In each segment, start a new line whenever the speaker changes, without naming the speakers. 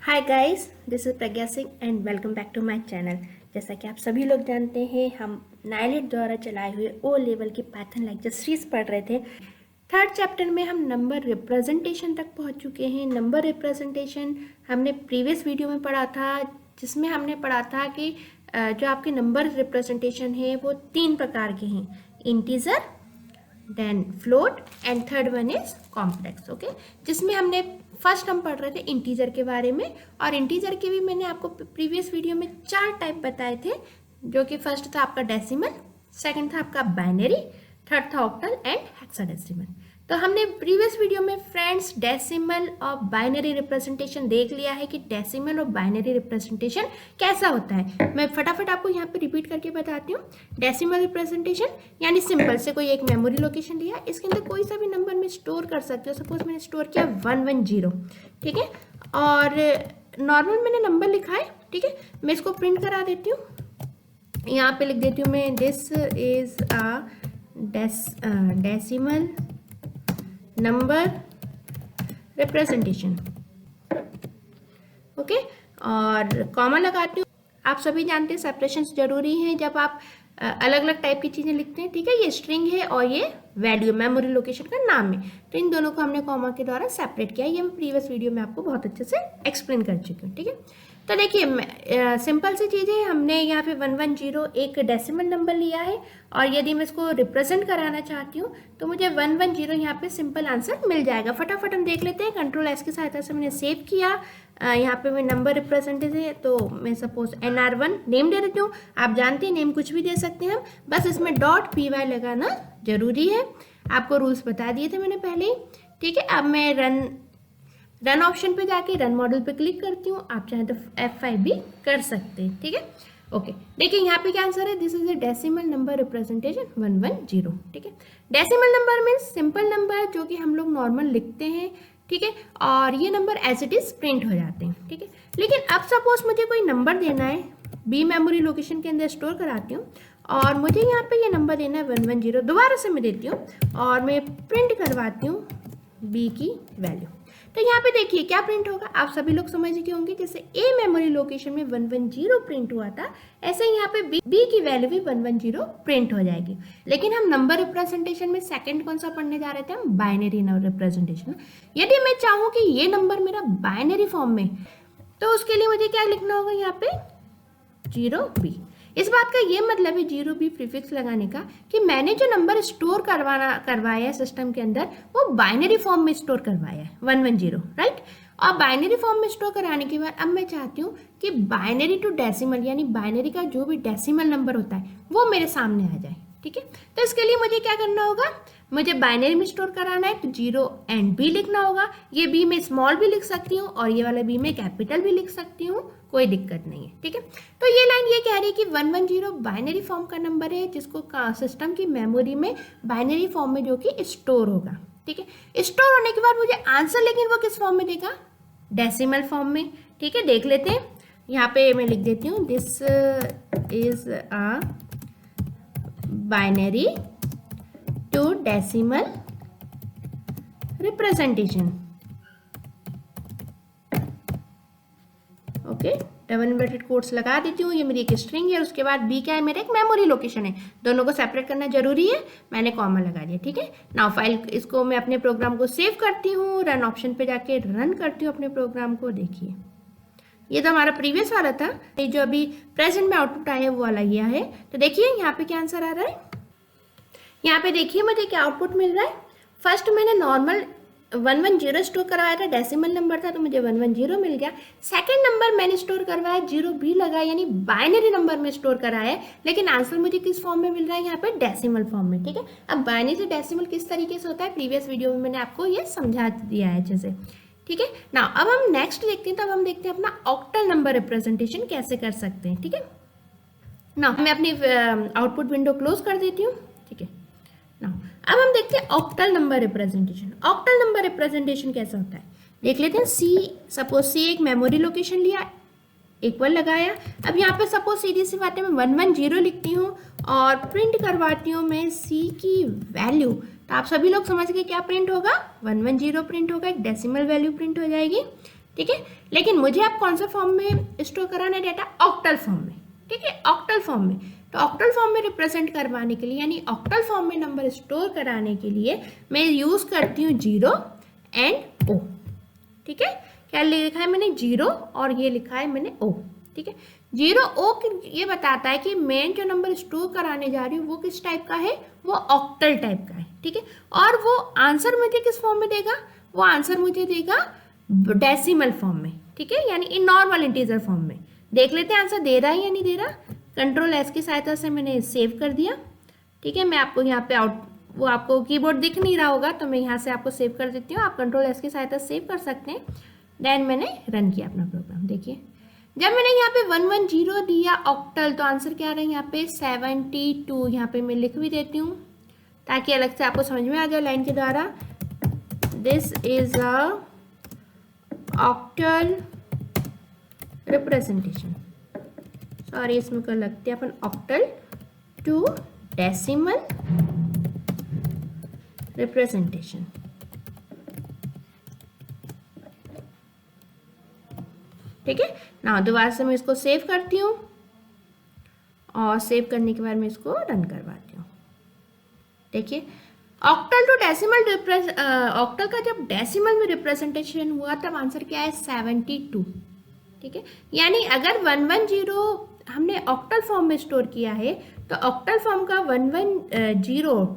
Hi guys, this is Pragya Singh and welcome back to my channel. जैसा कि आप सभी लोग जानते हैं, हम नाइलेट द्वारा चलाए हुए ओ लेवल की पाइथन लेक्चर सीरीज पढ़ रहे थे। थर्ड चैप्टर में हम नंबर रिप्रेजेंटेशन तक पहुंच चुके हैं। नंबर रिप्रेजेंटेशन हमने प्रीवियस वीडियो में पढ़ा था, जिसमें हमने पढ़ा था कि जो आपके नंबर रिप्रेजेंटेशन है वो 3 प्रकार के हैं, integer, then float and third one is complex. Okay, जिसमें हमने फर्स्ट हम पढ़ रहे थे इंटीजर के बारे में, और इंटीजर के भी मैंने आपको प्रीवियस वीडियो में 4 टाइप बताए थे, जो कि फर्स्ट था आपका डेसिमल, सेकंड था आपका बाइनरी, थर्ड था ऑक्टल एंड हेक्साडेसिमल। तो हमने प्रीवियस वीडियो में फ्रेंड्स डेसिमल और बाइनरी रिप्रेजेंटेशन देख लिया है कि डेसिमल और बाइनरी रिप्रेजेंटेशन कैसा होता है। मैं फटाफट आपको यहाँ पे रिपीट करके बताती हूँ। डेसिमल रिप्रेजेंटेशन यानी सिंपल से कोई एक मेमोरी लोकेशन लिया, इसके अंदर कोई सा भी नंबर में स्टोर कर सकते हो। सपोज मैंने स्टोर किया 110, ठीक है, और नॉर्मल मैंने नंबर लिखा है, ठीक है। मैं इसको प्रिंट करा देती हूँ, यहाँ पे लिख देती हूँ मैं, this is a decimal number representation, okay, और कॉमा लगाती हूँ। आप सभी जानते हैं सेपरेशन जरूरी है जब आप अलग अलग टाइप की चीज़ें लिखते हैं, ठीक है। ये स्ट्रिंग है और ये वैल्यू मेमोरी लोकेशन का नाम है, तो इन दोनों को हमने कॉमा के द्वारा सेपरेट किया है। ये मैं प्रीवियस वीडियो में आपको बहुत अच्छे से एक्सप्लेन कर चुकी हूँ, ठीक है। तो देखिए, सिंपल सी चीज़ है, हमने यहाँ पे 110 एक डेसिमल नंबर लिया है, और यदि मैं इसको रिप्रेजेंट कराना चाहती हूँ तो मुझे 110 यहाँ पे सिंपल आंसर मिल जाएगा। फटाफट हम देख लेते हैं। कंट्रोल एस की सहायता से मैंने सेव किया। यहाँ पे मैं नंबर रिप्रेजेंटेशन है, तो मैं सपोज NR1 नेम दे देती हूँ। आप जानते हैं नेम कुछ भी दे सकते हैं हम, बस इसमें .py लगाना जरूरी है। आपको रूल्स बता दिए थे मैंने पहले ही, ठीक है। अब मैं रन ऑप्शन पे जाके रन मॉडल पे क्लिक करती हूँ। आप चाहें तो F5 भी कर सकते हैं, ठीक है। ओके, देखिए यहाँ पे क्या आंसर है, this is a decimal number representation 110, ठीक है। Decimal number means simple number जो कि हम लोग नॉर्मल लिखते हैं, ठीक है, और ये number as it is print हो जाते हैं, ठीक है। लेकिन अब सपोज मुझे कोई नंबर देना है, बी मेमोरी लोकेशन के अंदर स्टोर कराती हूँ, और मुझे यहाँ पे ये नंबर देना है 110। दोबारा से मैं देती हूँ और मैं प्रिंट करवाती हूँ बी की वैल्यू। तो यहाँ पे देखिए क्या प्रिंट होगा, आप सभी लोग समझ गए होंगे। जैसे ए मेमोरी लोकेशन में 110 प्रिंट हुआ था, ऐसे ही यहाँ पे बी की वैल्यू भी 110 प्रिंट हो जाएगी। लेकिन हम नंबर रिप्रेजेंटेशन में सेकंड कौन सा पढ़ने जा रहे थे, हम बाइनरी रिप्रेजेंटेशन। यदि मैं चाहूँ कि ये नंबर मेरा बाइनरी फॉर्म में, तो उसके लिए मुझे क्या लिखना होगा, यहाँ पे 0B। इस बात का ये मतलब है 0B प्रीफिक्स लगाने का कि मैंने जो नंबर स्टोर करवाया है सिस्टम के अंदर, वो बाइनरी फॉर्म में स्टोर करवाया है 110, राइट। और बाइनरी फॉर्म में स्टोर कराने के बाद अब मैं चाहती हूँ कि बाइनरी टू डेसिमल, यानी बाइनरी का जो भी डेसिमल नंबर होता है वो मेरे सामने आ जाए, ठीक है। तो इसके लिए मुझे क्या करना होगा, मुझे बाइनरी में स्टोर कराना है, तो 0 एंड B लिखना होगा। ये B में स्मॉल भी लिख सकती हूँ और ये वाला B में कैपिटल भी लिख सकती हूँ, कोई दिक्कत नहीं है, ठीक है। तो ये लाइन ये कह रही है कि 110 बाइनरी फॉर्म का नंबर है, जिसको सिस्टम की मेमोरी में बाइनरी फॉर्म में जो कि स्टोर होगा, ठीक है। स्टोर होने के बाद मुझे आंसर, लेकिन वो किस फॉर्म में देगा, डेसिमल फॉर्म में, ठीक है। देख लेते हैं, यहाँ पे मैं लिख देती हूँ, this is a binary to decimal representation, okay. Double inverted quotes लगा देती हूँ। ये मेरी एक स्ट्रिंग है, उसके बाद B क्या है, मेरा एक मेमोरी लोकेशन है। दोनों को सेपरेट करना जरूरी है, मैंने कॉमा लगा दिया, ठीक है। नाउ फाइल, इसको मैं अपने प्रोग्राम को सेव करती हूँ, रन ऑप्शन पे जाके रन करती हूँ अपने प्रोग्राम को। देखिए ये तो हमारा प्रीवियस वाला था, ये जो अभी प्रेजेंट में आउटपुट आया है वो वाला ये है। तो देखिए यहाँ पे क्या आंसर आ रहा है, यहाँ पे देखिए मुझे क्या आउटपुट मिल रहा है। फर्स्ट मैंने नॉर्मल 110 स्टोर करवाया था, डेसिमल नंबर था, तो मुझे 110 मिल गया। सेकंड नंबर मैंने स्टोर करवाया, 0B लगाया, यानी बाइनरी नंबर में स्टोर कराया है, लेकिन आंसर मुझे किस फॉर्म में मिल रहा है, यहाँ पे डेसिमल फॉर्म में, ठीक है। अब बाइनरी से डेसिमल किस तरीके से होता है, प्रीवियस वीडियो में मैंने आपको ये समझा दिया है अच्छे से, ठीक है ना। अब हम नेक्स्ट देखते हैं, तब हम देखते हैं अपना ऑक्टल नंबर रिप्रेजेंटेशन कैसे कर सकते हैं, ठीक है ना। मैं अपनी आउटपुट विंडो क्लोज कर देती हूँ, ठीक है ना। अब हम देखते हैं octal number representation. Octal number representation कैसा होता है देख लेते हैं। सपोज C एक मेमोरी लोकेशन लिया, इक्वल लगाया। अब यहाँ पे सपोज सीधी सी बात है, मैं 110 लिखती हूँ और प्रिंट करवाती हूँ मैं C की वैल्यू। तो आप सभी लोग समझ गए क्या प्रिंट होगा, 110 प्रिंट होगा, एक डेसिमल वैल्यू प्रिंट हो जाएगी। ठीक है। लेकिन मुझे अब कौन सा फॉर्म में स्टोर कराना है डेटा, ऑक्टल फॉर्म में, ठीक है, ऑक्टल फॉर्म में। तो ऑक्टल फॉर्म में रिप्रेजेंट करवाने के लिए यानी ऑक्टल फॉर्म में नंबर स्टोर कराने के लिए मैं यूज करती हूँ 0 एंड O, ठीक है। क्या लिखा है मैंने, 0 और ये लिखा है मैंने O, ठीक है। 0 O ये बताता है कि मैं जो नंबर स्टोर कराने जा रही हूँ वो किस टाइप का है, वो ऑक्टल टाइप का है, ठीक है। और वो आंसर मुझे किस फॉर्म में देगा, वो आंसर मुझे देगा डेसिमल फॉर्म में, ठीक है, यानी इन नॉर्मल इंटीजर फॉर्म में। देख लेते हैं आंसर दे रहा है या नहीं दे रहा। कंट्रोल एस की सहायता से मैंने सेव कर दिया, ठीक है। मैं आपको यहाँ पे वो आपको कीबोर्ड दिख नहीं रहा होगा तो मैं यहाँ से आपको सेव कर देती हूँ, आप कंट्रोल एस की सहायता से सेव कर सकते हैं। देन मैंने रन किया अपना प्रोग्राम। देखिए जब मैंने यहाँ पे 110 दिया ऑक्टल तो आंसर क्या आ रहा है यहाँ पे 72। यहाँ पे मैं लिख भी देती हूँ ताकि अलग से आपको समझ में आ जाए लाइन के द्वारा। This is a octal representation, sorry इसमें कर लगते हैं अपन ऑक्टल टू डेसिमल रिप्रेजेंटेशन, ठीक है ना। दोबारा से मैं इसको सेव करती हूँ और सेव करने के बाद मैं इसको रन करवाती हूँ। देखिए ऑक्टल टू डेसिमल ऑक्टल का जब डेसिमल में रिप्रेजेंटेशन हुआ तब आंसर क्या है 72, ठीक है। यानी अगर 110 हमने ऑक्टल फॉर्म में स्टोर किया है तो ऑक्टल फॉर्म का 110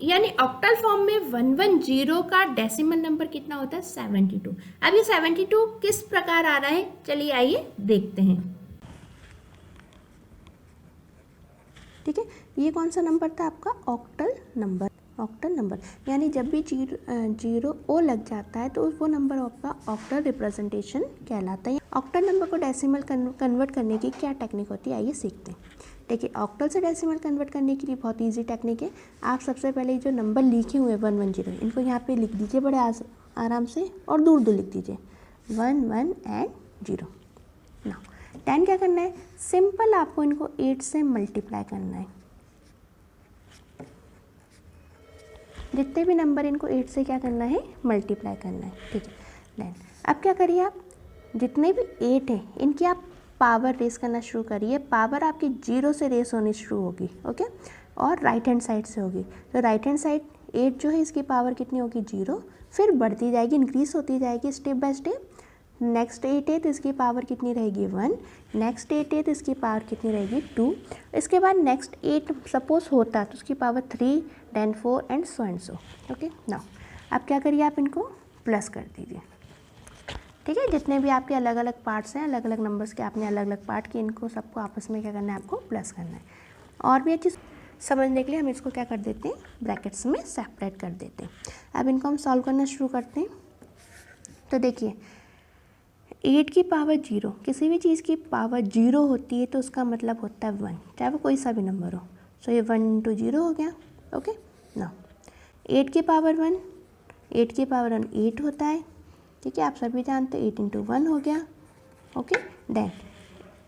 यानी ऑक्टल फॉर्म में 110 का डेसिमल नंबर कितना होता है 72। अब ये 72 किस प्रकार आ रहा है, चलिए आइए देखते हैं, ठीक है। ये कौन सा नंबर था आपका, ऑक्टल नंबर। ऑक्टल नंबर यानी जब भी 0 O लग जाता है तो वो नंबर आपका ऑक्टल रिप्रेजेंटेशन कहलाता है। ऑक्टल नंबर को डेसिमल कन्वर्ट करने की क्या टेक्निक होती है, आइए सीखते हैं। देखिए ऑक्टल से डेसिमल कन्वर्ट करने के लिए बहुत इजी टेक्निक है। आप सबसे पहले जो नंबर लिखे हुए 110 इनको यहाँ पे लिख दीजिए बड़े आराम से और दूर दूर लिख दीजिए 1 1 एंड 0। ना 10 क्या करना है, सिंपल आपको इनको 8 से मल्टीप्लाई करना है। जितने भी नंबर इनको 8 से क्या करना है, मल्टीप्लाई करना है, ठीक है। देन अब क्या करिए, आप जितने भी 8 हैं इनकी आप पावर रेस करना शुरू करिए। पावर आपकी 0 से रेस होनी शुरू होगी, ओके, और राइट हैंड साइड से होगी। तो राइट हैंड साइड 8 जो है इसकी पावर कितनी होगी 0, फिर बढ़ती जाएगी, इंक्रीज होती जाएगी स्टेप बाय स्टेप। नेक्स्ट 8 है तो इसकी पावर कितनी रहेगी 1, नेक्स्ट 8 है तो इसकी पावर कितनी रहेगी 2, इसके बाद नेक्स्ट 8 सपोज होता तो उसकी power 3, then 4 and so, okay. Now अब क्या करिए, आप इनको प्लस कर दीजिए, ठीक है। जितने भी आपके अलग अलग पार्ट्स हैं, अलग अलग नंबर्स के आपने अलग अलग पार्ट किए, इनको सबको आपस में क्या करना है, आपको प्लस करना है। और भी अच्छी समझने के लिए हम इसको क्या कर देते हैं, ब्रैकेट्स में सेपरेट कर देते हैं। अब इनको हम सॉल्व करना शुरू करते हैं। तो देखिए 8 की पावर 0, किसी भी चीज़ की पावर 0 होती है तो उसका मतलब होता है 1, चाहे वो कोई सा भी नंबर हो। सो ये 1 इंटू 0 हो गया, ओके ना। 8 की पावर 1, 8 की पावर 1 8 होता है, ठीक है, आप सभी जानते हैं 8 इंटू 1 हो गया, ओके। देन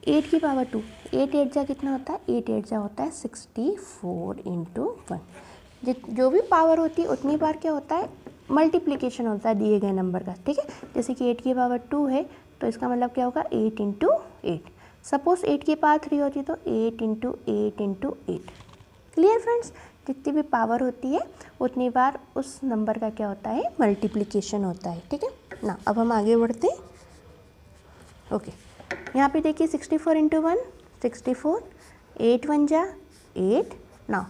8 की पावर 2, 8 8 जा कितना होता है, 8 8 जा होता है 64 इंटू 1। जो भी पावर होती है उतनी बार क्या होता है, मल्टीप्लिकेशन होता है दिए गए नंबर का, ठीक है। जैसे कि 8 की पावर 2 है तो इसका मतलब क्या होगा 8 इंटू 8। सपोज 8 की पावर 3 होती है तो 8 इंटू 8 इंटू 8। क्लियर फ्रेंड्स, जितनी भी पावर होती है उतनी बार उस नंबर का क्या होता है, मल्टीप्लिकेशन होता है, ठीक है ना। अब हम आगे बढ़ते हैं, ओके। यहाँ पे देखिए 64 इंटू 1 64, 8 1 जा 8। ना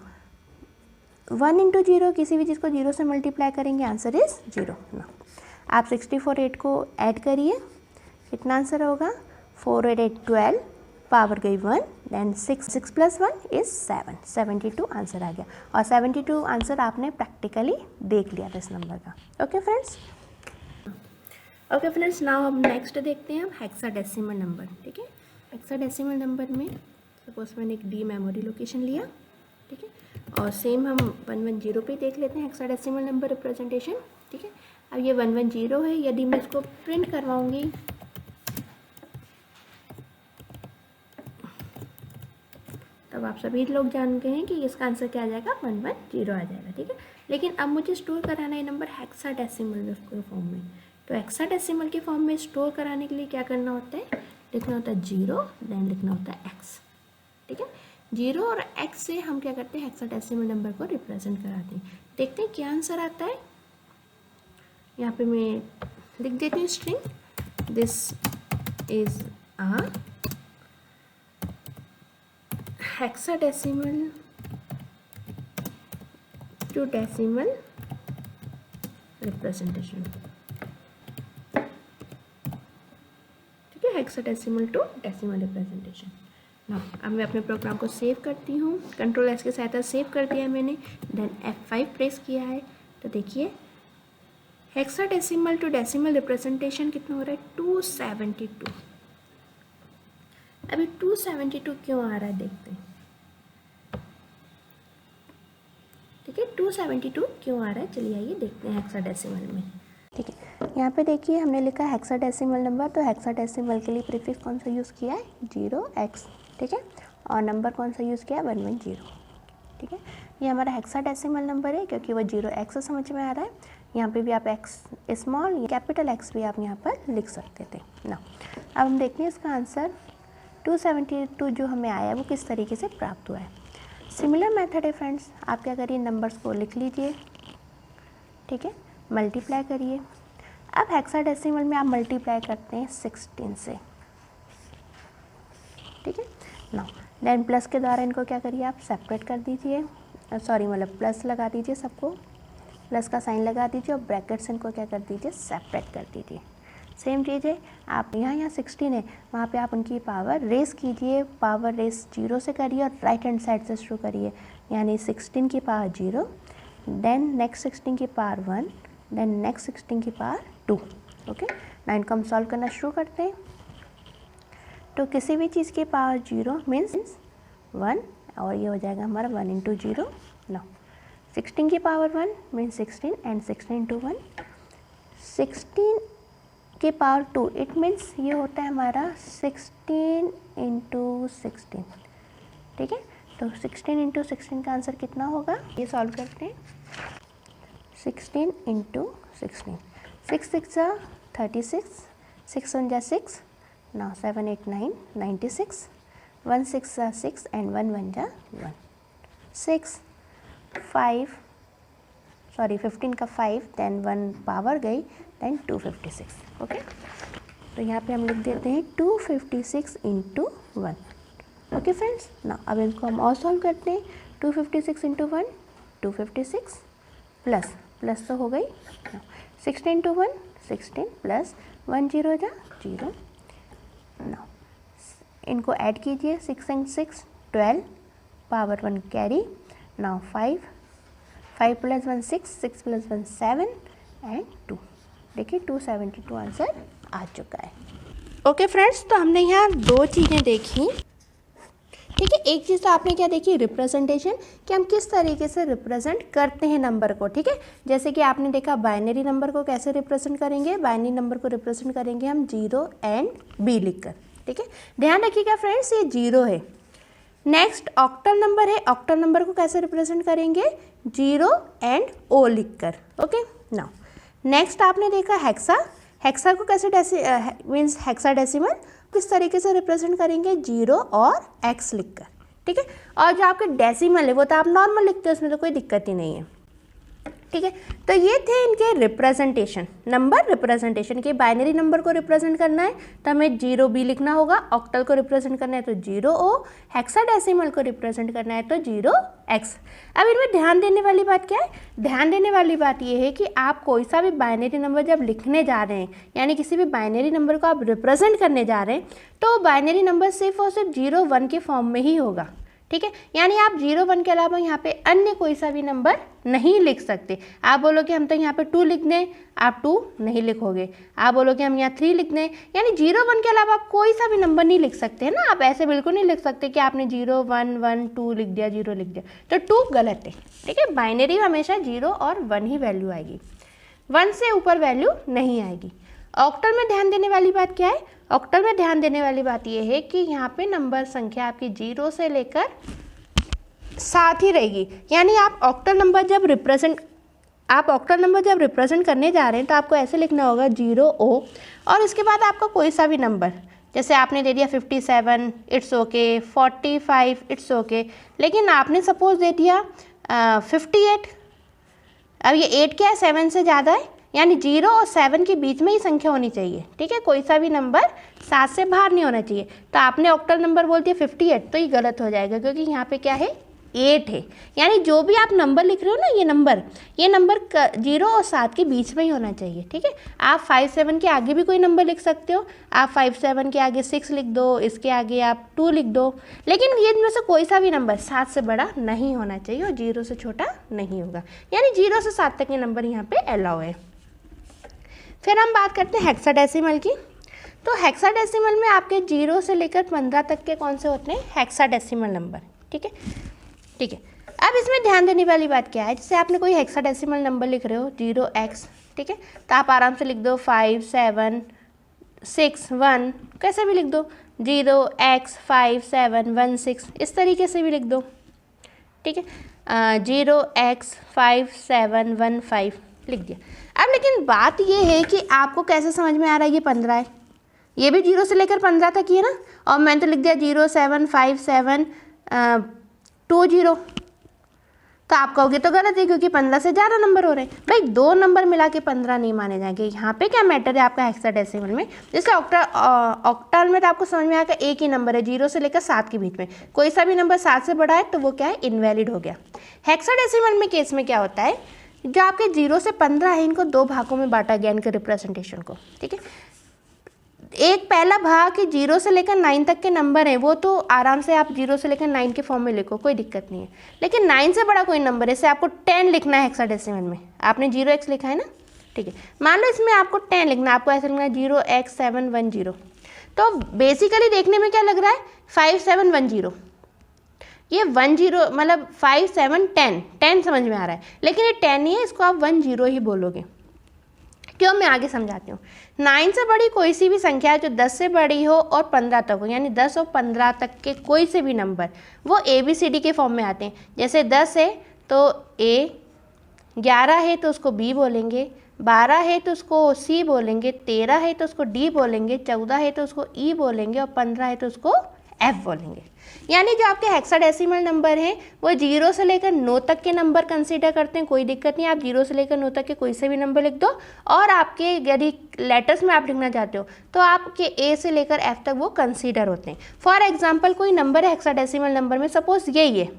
1 इंटू 0, किसी भी चीज़ को 0 से मल्टीप्लाई करेंगे, आंसर इज 0 ना। आप 64 8 को ऐड करिए, कितना आंसर होगा 4 8 8 12, पावर गई 1, देन 6 प्लस 1 इज 7, 72 आंसर आ गया। और 72 आंसर आपने प्रैक्टिकली देख लिया था इस नंबर का, okay friends. Okay friends, now हम नेक्स्ट देखते हैं हम हेक्साडेसिमल नंबर, ठीक है। हेक्साडेसिमल नंबर में सपोज मैंने एक डी मेमोरी लोकेशन लिया, ठीक है, और सेम हम 110 पे देख लेते हैं हेक्साडेसिमल नंबर रिप्रेजेंटेशन, ठीक है। अब ये 110 है, यदि मैं इसको प्रिंट करवाऊंगी तब आप सभी लोग जानते हैं कि इसका आंसर क्या आ जाएगा 110 आ जाएगा, ठीक है। लेकिन अब मुझे स्टोर कराना है नंबर हेक्साडेसिमल फॉर्म में, तो हेक्साडेसिमल के फॉर्म में स्टोर कराने के लिए क्या करना होता है, लिखना होता है 0, देन लिखना होता है x, ठीक है। 0 और x से हम क्या करते हैं, हेक्साडेसिमल नंबर को रिप्रेजेंट कराते हैं। देखते हैं क्या आंसर आता है। यहाँ पे मैं लिख देती हूँ string, this is a hexadecimal to decimal representation, ठीक है, हेक्साडेसिमल टू डेसिमल रिप्रेजेंटेशन। ना अब मैं अपने प्रोग्राम को सेव करती हूँ, कंट्रोल एस की सहायता सेव कर दिया है मैंने, देन F5 प्रेस किया है। तो देखिए हेक्साडेसिमल टू डेसिमल रिप्रेजेंटेशन कितना हो रहा है, 272। अभी 272 क्यों आ रहा है देखते हैं, ठीक है, 272 क्यों आ रहा है, चलिए आइए देखते हैं हेक्साडेसिमल में, ठीक है। यहाँ पे देखिए हमने लिखा है हेक्साडेसिमल नंबर, तो हेक्साडेसिमल के लिए प्रीफिक्स कौन सा यूज़ किया है, 0x, ठीक है, और नंबर कौन सा यूज़ किया है, 110, ठीक है। ये हमारा हेक्साडेसिमल नंबर है क्योंकि वो 0x समझ में आ रहा है। यहाँ पे भी आप x स्मॉल कैपिटल X भी आप यहाँ पर लिख सकते थे ना। अब हम देखते हैं इसका आंसर 272 जो हमें आया है वो किस तरीके से प्राप्त हुआ है। सिमिलर मेथड है फ्रेंड्स, आप क्या करिए, नंबर्स को लिख लीजिए, ठीक है, मल्टीप्लाई करिए। अब हेक्साडेसिमल में आप मल्टीप्लाई करते हैं 16 से, ठीक है ना। देन प्लस के द्वारा इनको क्या करिए, आप सेपरेट कर दीजिए, सॉरी मतलब प्लस लगा दीजिए, सबको प्लस का साइन लगा दीजिए और ब्रैकेट से इनको क्या कर दीजिए, सेपरेट कर दीजिए। सेम चीज़ है, आप यहाँ 16 है, वहाँ पे आप उनकी पावर रेस कीजिए, पावर रेस 0 से करिए और राइट हैंड साइड से शुरू करिए, यानी 16 की पावर 0, देन नेक्स्ट 16 की पावर 1, देन नेक्स्ट 16 की पावर 2, ओके ना। इनको हम सॉल्व करना शुरू करते हैं। तो किसी भी चीज़ की पावर 0 मीन्स 1 और ये हो जाएगा हमारा 1 इंटू 0 ना। 16 की पावर 1 मीन्स 16 एंड 16 इंटू 1, 16 की पावर 2 इट मीन्स ये होता है हमारा 16 इंटू 16, ठीक है। तो 16 इंटू 16 का आंसर कितना होगा, ये सॉल्व करते हैं। 16 इंटू 16, 6 6 जा 36, 6 1 जा 6, now 7 8 9 96, 1 6 जा 6 and 1 1 जा 1, 6 5 सॉरी 15 का 5, देन 1 पावर गई, देन 256, ओके। तो यहाँ पे हम लिख देते हैं 256 इंटू 1, ओके फ्रेंड्स ना। अब इनको हम और सॉल्व करते हैं, 256 इंटू 1 256 प्लस प्लस तो हो गई, 16 इंटू 1 16 प्लस 1 0 जा 0 ना। इनको ऐड कीजिए, 6 and 6 12, power 1 carry, now 5 plus 1 6, 6 plus 1 7 and 2, देखिए 272 आंसर आ चुका है। ओके फ्रेंड्स, तो हमने यहाँ दो चीज़ें देखी, ठीक है। एक चीज़ तो आपने क्या देखी, रिप्रेजेंटेशन, कि हम किस तरीके से रिप्रेजेंट करते हैं नंबर को, ठीक है। जैसे कि आपने देखा बाइनरी नंबर को कैसे रिप्रेजेंट करेंगे, बाइनरी नंबर को रिप्रेजेंट करेंगे हम 0 एंड B लिखकर, ठीक है। ध्यान रखिएगा फ्रेंड्स, ये 0 है। नेक्स्ट ऑक्टल नंबर है, ऑक्टल नंबर को कैसे रिप्रेजेंट करेंगे, 0 एंड O लिखकर, ओके नाउ। नेक्स्ट आपने देखा हेक्सा, हेक्सा को कैसे मीन्स हेक्साडेसिमल किस तरीके से रिप्रेजेंट करेंगे, 0 और x लिखकर, ठीक है। और जो आपके डेसिमल है वो तो आप नॉर्मल लिखते हैं, उसमें तो कोई दिक्कत ही नहीं है, ठीक है। तो ये थे इनके रिप्रेजेंटेशन, नंबर रिप्रेजेंटेशन के। बाइनरी नंबर को रिप्रेजेंट करना है तो हमें 0B लिखना होगा, ऑक्टल को रिप्रेजेंट करना है तो 0O, हेक्साडेसिमल को रिप्रेजेंट करना है तो 0x। अब इनमें ध्यान देने वाली बात क्या है, ध्यान देने वाली बात ये है कि आप कोई सा भी बाइनरी नंबर जब लिखने जा रहे हैं, यानी किसी भी बाइनरी नंबर को आप रिप्रेजेंट करने जा रहे हैं, तो बाइनरी नंबर सिर्फ और सिर्फ 0 1 के फॉर्म में ही होगा, ठीक है। यानी आप 0 1 के अलावा यहाँ पे अन्य कोई सा भी नंबर नहीं लिख सकते। आप बोलोगे हम तो यहाँ पे 2 लिख दें, आप 2 नहीं लिखोगे। आप बोलोगे हम यहाँ 3 लिख दें, यानी 0 1 के अलावा आप कोई सा भी नंबर नहीं लिख सकते हैं ना। आप ऐसे बिल्कुल नहीं लिख सकते कि आपने 0 1 1 2 लिख दिया, 0 लिख दिया, तो 2 गलत है, ठीक है। बाइनरी में हमेशा 0 और 1 ही वैल्यू आएगी, 1 से ऊपर वैल्यू नहीं आएगी। ऑक्टल में ध्यान देने वाली बात क्या है, ऑक्टल में ध्यान देने वाली बात यह है कि यहाँ पे नंबर संख्या आपकी 0 से लेकर 7 ही रहेगी। यानी आप ऑक्टल नंबर जब रिप्रेजेंट आप ऑक्टल नंबर जब रिप्रेजेंट करने जा रहे हैं तो आपको ऐसे लिखना होगा 0 O और उसके बाद आपका कोई सा भी नंबर, जैसे आपने दे दिया 57 इट्स ओके, 45 इट्स ओके, लेकिन आपने सपोज दे दिया 58। अब ये 8 क्या है, 7 से ज़्यादा है, यानी 0 और 7 के बीच में ही संख्या होनी चाहिए, ठीक है। कोई सा भी नंबर 7 से बाहर नहीं होना चाहिए। तो आपने ऑक्टल नंबर बोल दिया 58, तो ये गलत हो जाएगा क्योंकि यहाँ पे क्या है, 8 है। यानी जो भी आप नंबर लिख रहे हो ना, ये नंबर 0 और 7 के बीच में ही होना चाहिए, ठीक है। आप 57 के आगे भी कोई नंबर लिख सकते हो, आप 57 के आगे 6 लिख दो, इसके आगे आप 2 लिख दो, लेकिन ये इनमें से कोई सा भी नंबर 7 से बड़ा नहीं होना चाहिए और 0 से छोटा नहीं होगा, यानी 0 से 7 तक के नंबर यहाँ पे अलाउ है। फिर हम बात करते हैं हेक्साडेसिमल की। तो हेक्साडेसिमल में आपके 0 से लेकर 15 तक के कौन से होते हैं, हेक्साडेसिमल नंबर, ठीक है, ठीक है। अब इसमें ध्यान देने वाली बात क्या है, जैसे आपने कोई हेक्साडेसिमल नंबर लिख रहे हो 0x, ठीक है, तो आप आराम से लिख दो 5 7 6 1, कैसे भी लिख दो 0x 5 7 1 6, इस तरीके से भी लिख दो, ठीक है। 0x 5 7 1 5 लिख दिया। अब लेकिन बात ये है कि आपको कैसे समझ में आ रहा है ये 15 है, ये भी 0 से लेकर 15 तक ही है ना, और मैंने तो लिख दिया 0 7 5 7 2 0, तो आप कहोगे तो गलत है क्योंकि 15 से ज़्यादा नंबर हो रहे हैं। भाई 2 नंबर मिला के 15 नहीं माने जाएंगे। यहाँ पे क्या मैटर है आपका हेक्साडेसिमल में, जैसे ऑक्टल में तो आपको समझ में आएगा एक ही नंबर है 0 से लेकर 7 के बीच में, कोई सा भी नंबर 7 से बड़ा है तो वो क्या है, इनवैलिड हो गया। हेक्साडेसिमल में केस में क्या होता है, जो आपके 0 से 15 है इनको 2 भागों में बांटा गया इनके रिप्रेजेंटेशन को, ठीक है। एक पहला भाग कि 0 से लेकर 9 तक के नंबर हैं, वो तो आराम से आप 0 से लेकर 9 के फॉर्म में लिखो, कोई दिक्कत नहीं है। लेकिन 9 से बड़ा कोई नंबर है, जैसे आपको 10 लिखना है हेक्साडेसिमल में, आपने 0x लिखा है ना, ठीक है, मान लो इसमें आपको 10 लिखना है, आपको ऐसा लिखना है 0x 7 1 0, तो बेसिकली देखने में क्या लग रहा है 5 7 1 0, ये 1 0 मतलब 5 7 10 समझ में आ रहा है, लेकिन ये 10 नहीं है, इसको आप 1 0 ही बोलोगे। क्यों, मैं आगे समझाती हूँ। 9 से बड़ी कोई सी भी संख्या जो 10 से बड़ी हो और 15 तक हो, यानी 10 और 15 तक के कोई से भी नंबर वो ABCD के फॉर्म में आते हैं। जैसे 10 है तो A, 11 है तो उसको B बोलेंगे, 12 है तो उसको C बोलेंगे, 13 है तो उसको D बोलेंगे, 14 है तो उसको E बोलेंगे और 15 है तो उसको F बोलेंगे। यानी जो आपके हेक्साडेसिमल नंबर हैं वो 0 से लेकर 9 तक के नंबर कंसीडर करते हैं, कोई दिक्कत नहीं, आप 0 से लेकर 9 तक के कोई से भी नंबर लिख दो। और आपके यदि लेटर्स में आप लिखना चाहते हो तो आपके A से लेकर F तक वो कंसीडर होते हैं। फॉर एग्जांपल कोई नंबर है हेक्साडेसिमल नंबर में, सपोज यही है,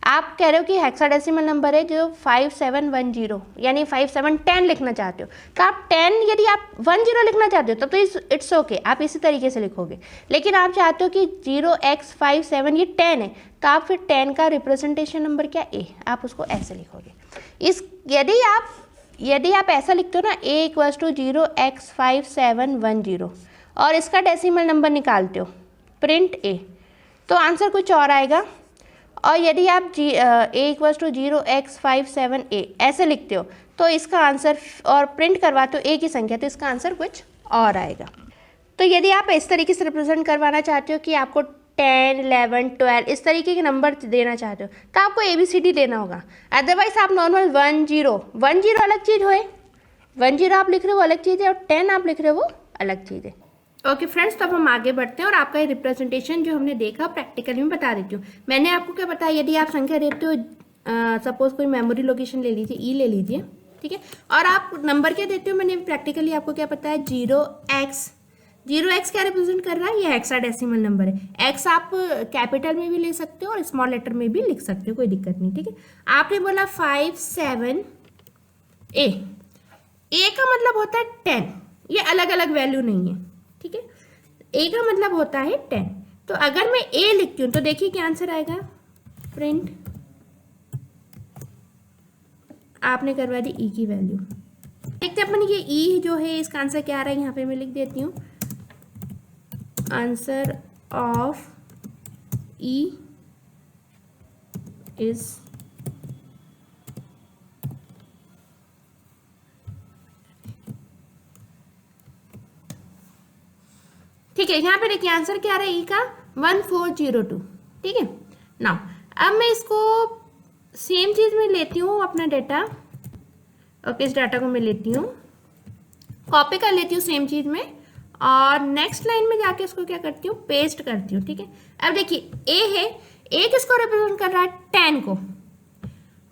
आप कह रहे हो कि हेक्साडेसिमल नंबर है जो 5 7 1 0, यानी 5 7 10 लिखना चाहते हो, तो आप 10 यदि आप 1 0 लिखना चाहते हो तब तो इट्स ओके, आप इसी तरीके से लिखोगे। लेकिन आप चाहते हो कि 0x 5 7 ये 10 है, तो आप फिर 10 का रिप्रेजेंटेशन नंबर क्या A, आप उसको ऐसे लिखोगे। यदि आप ऐसा लिखते हो ना A = 0x 5 7 1 0 और इसका डेसिमल नंबर निकालते हो प्रिंट A, तो आंसर कुछ और आएगा। और यदि आप A = 0x 5 7 A ऐसे लिखते हो तो इसका आंसर, और प्रिंट करवाते हो A की संख्या, तो इसका आंसर कुछ और आएगा। तो यदि आप इस तरीके से रिप्रेजेंट करवाना चाहते हो कि आपको 10 11 12 इस तरीके के नंबर देना चाहते हो तो आपको ABCD देना होगा। अदरवाइज आप नॉर्मल 1 0 अलग चीज़ हो, 1 0 आप लिख रहे हो अलग चीज़ है और 10 आप लिख रहे हो वो अलग चीज़ है। ओके फ्रेंड्स, तो अब हम आगे बढ़ते हैं और आपका ये रिप्रेजेंटेशन जो हमने देखा प्रैक्टिकली में बता देती हूँ। मैंने आपको क्या बताया, यदि आप संख्या देते हो, सपोज कोई मेमोरी लोकेशन ले लीजिए, E ले लीजिए, ठीक है, और आप नंबर क्या देते हो, मैंने प्रैक्टिकली आपको क्या पता है 0x क्या रिप्रेजेंट कर रहा है, ये हेक्साडेसिमल नंबर है। x आप कैपिटल में भी ले सकते हो और स्मॉल लेटर में भी लिख सकते हो, कोई दिक्कत नहीं, ठीक है। आपने बोला 5 7 A का मतलब होता है 10, ये अलग अलग वैल्यू नहीं है, ठीक है। A का मतलब होता है 10, तो अगर मैं A लिखती हूँ तो देखिए क्या आंसर आएगा, प्रिंट, आपने करवा दी E की वैल्यू। देखते अपन ये E जो है इसका आंसर क्या आ रहा है, यहाँ पे मैं लिख देती हूँ, आंसर ऑफ E इज ठीक है। यहाँ पे देखिए आंसर क्या आ रहा है E का 1402, ठीक है। नाउ अब मैं इसको सेम चीज में लेती हूँ अपना डेटा ओके, इस डाटा को मैं लेती हूँ, कॉपी कर लेती हूँ सेम चीज़ में, और नेक्स्ट लाइन में जाके इसको क्या करती हूँ, पेस्ट करती हूँ। ठीक है, अब देखिए ए है, ए किसको रिप्रेजेंट कर रहा है, 10 को,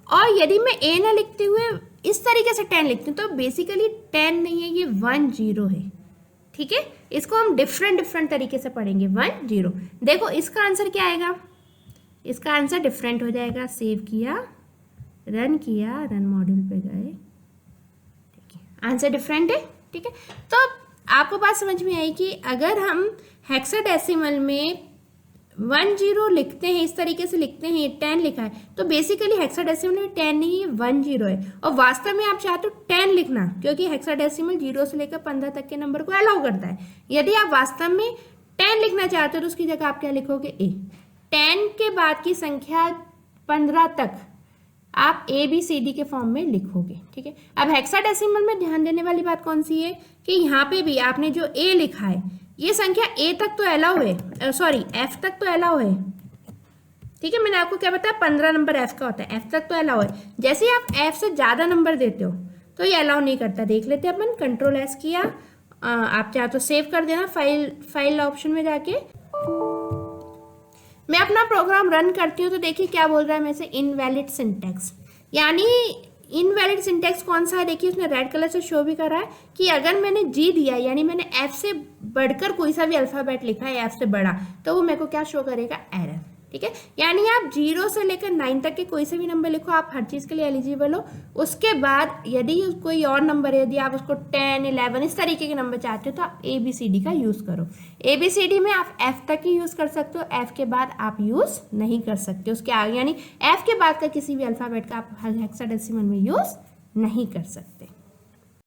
और यदि मैं ए ना लिखते हुए इस तरीके से 10 लिखती हूँ तो बेसिकली 10 नहीं है, ये 1 0 है। ठीक है, इसको हम डिफरेंट तरीके से पढ़ेंगे, 1 0। देखो इसका आंसर क्या आएगा, इसका आंसर डिफरेंट हो जाएगा। सेव किया, रन किया, रन मॉड्यूल पे गए, ठीक है, आंसर डिफरेंट है। ठीक है, तो आपको बात समझ में आई कि अगर हम हेक्साडेसिमल में 1 0 लिखते हैं, इस तरीके से लिखते हैं, 10 लिखा है, तो बेसिकली हेक्साडेसिमल में 10 नहीं है, 1 0 है। और वास्तव में आप चाहते हो 10 लिखना, क्योंकि हेक्साडेसिमल 0 से लेकर 15 तक के नंबर को अलाउ करता है। यदि आप वास्तव में 10 लिखना चाहते हो तो उसकी जगह आप क्या लिखोगे, ए। 10 के बाद की संख्या 15 तक आप ABCD के फॉर्म में लिखोगे। ठीक है, अब हेक्साडेसिमल में ध्यान देने वाली बात कौन सी है कि यहाँ पे भी आपने जो ए लिखा है, ये संख्या ए तक तो अलाउ है, सॉरी एफ तक तो अलाउ है। ठीक है, मैंने आपको क्या बताया, 15 नंबर एफ का होता है, एफ तक तो अलाउ है। जैसे ही आप एफ से ज़्यादा नंबर देते हो तो ये अलाउ नहीं करता। देख लेते हैं अपन, Ctrl+S किया, आप चाहे तो सेव कर देना फाइल ऑप्शन में जाके। मैं अपना प्रोग्राम रन करती हूँ तो देखिए क्या बोल रहा है मेरे से, इनवैलिड सिंटैक्स। यानी इनवैलिड सिंटैक्स कौन सा है, देखिए उसने रेड कलर से शो भी कर रहा है कि अगर मैंने जी दिया, यानी मैंने एफ से बढ़कर कोई सा भी अल्फ़ाबेट लिखा है, एफ से बड़ा, तो वो मेरे को क्या शो करेगा, एरर। ठीक है, यानी आप 0 से लेकर 9 तक के कोई से भी नंबर लिखो, आप हर चीज़ के लिए एलिजिबल हो। उसके बाद यदि कोई और नंबर है, यदि आप उसको 10 11 इस तरीके के नंबर चाहते हो तो आप ABCD का यूज़ करो। ABCD में आप F तक ही यूज़ कर सकते हो, F के बाद आप यूज़ नहीं कर सकते उसके आगे, यानी F के बाद का किसी भी अल्फ़ाबेट का आप हेक्साडेसिमल में यूज़ नहीं कर सकते।